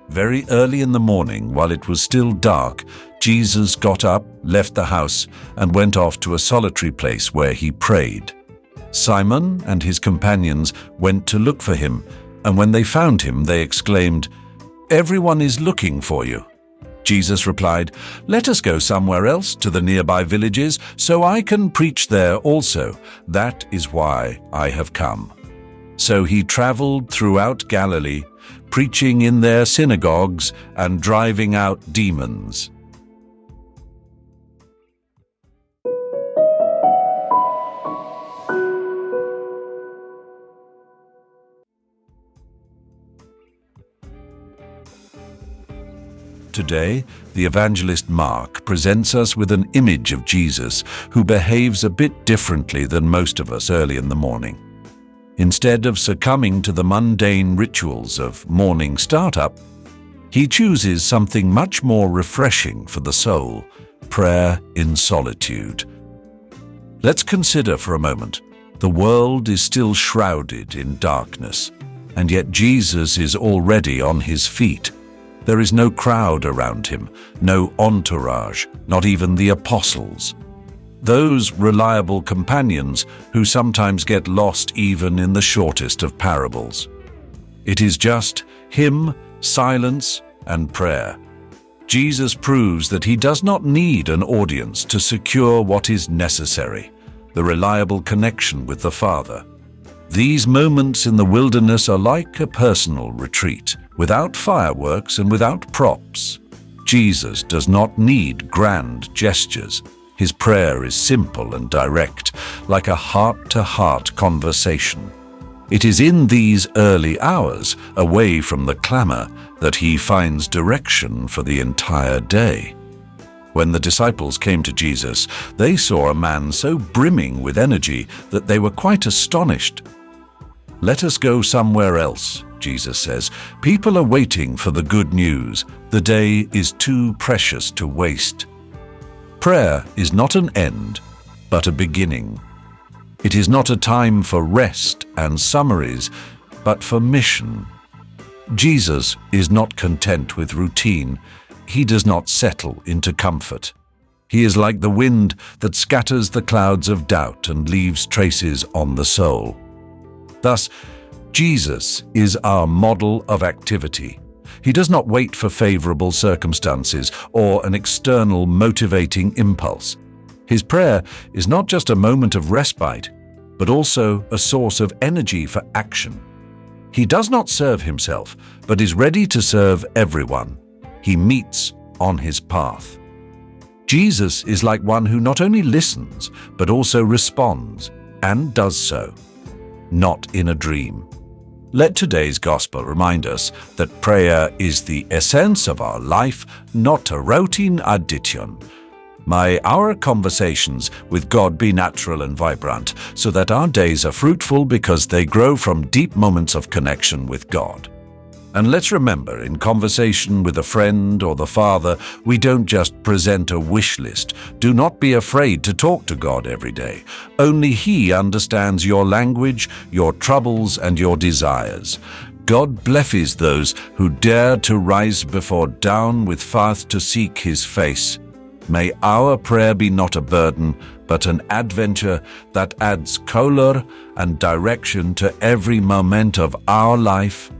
Very early in the morning, while it was still dark, Jesus got up, left the house, and went off to a solitary place where he prayed. Simon and his companions went to look for him, and when they found him, they exclaimed, "Everyone is looking for you." Jesus replied, "Let us go somewhere else to the nearby villages, so I can preach there also. That is why I have come." So he traveled throughout Galilee, preaching in their synagogues and driving out demons. Today, the evangelist Mark presents us with an image of Jesus who behaves a bit differently than most of us early in the morning. Instead of succumbing to the mundane rituals of morning startup, he chooses something much more refreshing for the soul: prayer in solitude. Let's consider for a moment. The world is still shrouded in darkness, and yet Jesus is already on his feet. There is no crowd around him, no entourage, not even the apostles. Those reliable companions who sometimes get lost even in the shortest of parables. It is just him, silence, and prayer. Jesus proves that he does not need an audience to secure what is necessary: the reliable connection with the Father. These moments in the wilderness are like a personal retreat, without fireworks and without props. Jesus does not need grand gestures. His prayer is simple and direct, like a heart-to-heart conversation. It is in these early hours, away from the clamor, that he finds direction for the entire day. When the disciples came to Jesus, they saw a man so brimming with energy that they were quite astonished. "Let us go somewhere else," Jesus says. "People are waiting for the good news. The day is too precious to waste." Prayer is not an end, but a beginning. It is not a time for rest and summaries, but for mission. Jesus is not content with routine. He does not settle into comfort. He is like the wind that scatters the clouds of doubt and leaves traces on the soul. Thus, Jesus is our model of activity. He does not wait for favorable circumstances or an external motivating impulse. His prayer is not just a moment of respite, but also a source of energy for action. He does not serve himself, but is ready to serve everyone. He meets on his path. Jesus is like one who not only listens, but also responds, and does so, not in a dream. Let today's gospel remind us that prayer is the essence of our life, not a routine addition. May our conversations with God be natural and vibrant, so that our days are fruitful because they grow from deep moments of connection with God. And let's remember, in conversation with a friend or the Father, we don't just present a wish list. Do not be afraid to talk to God every day. Only He understands your language, your troubles, and your desires. God blesses those who dare to rise before dawn with faith to seek His face. May our prayer be not a burden, but an adventure that adds color and direction to every moment of our life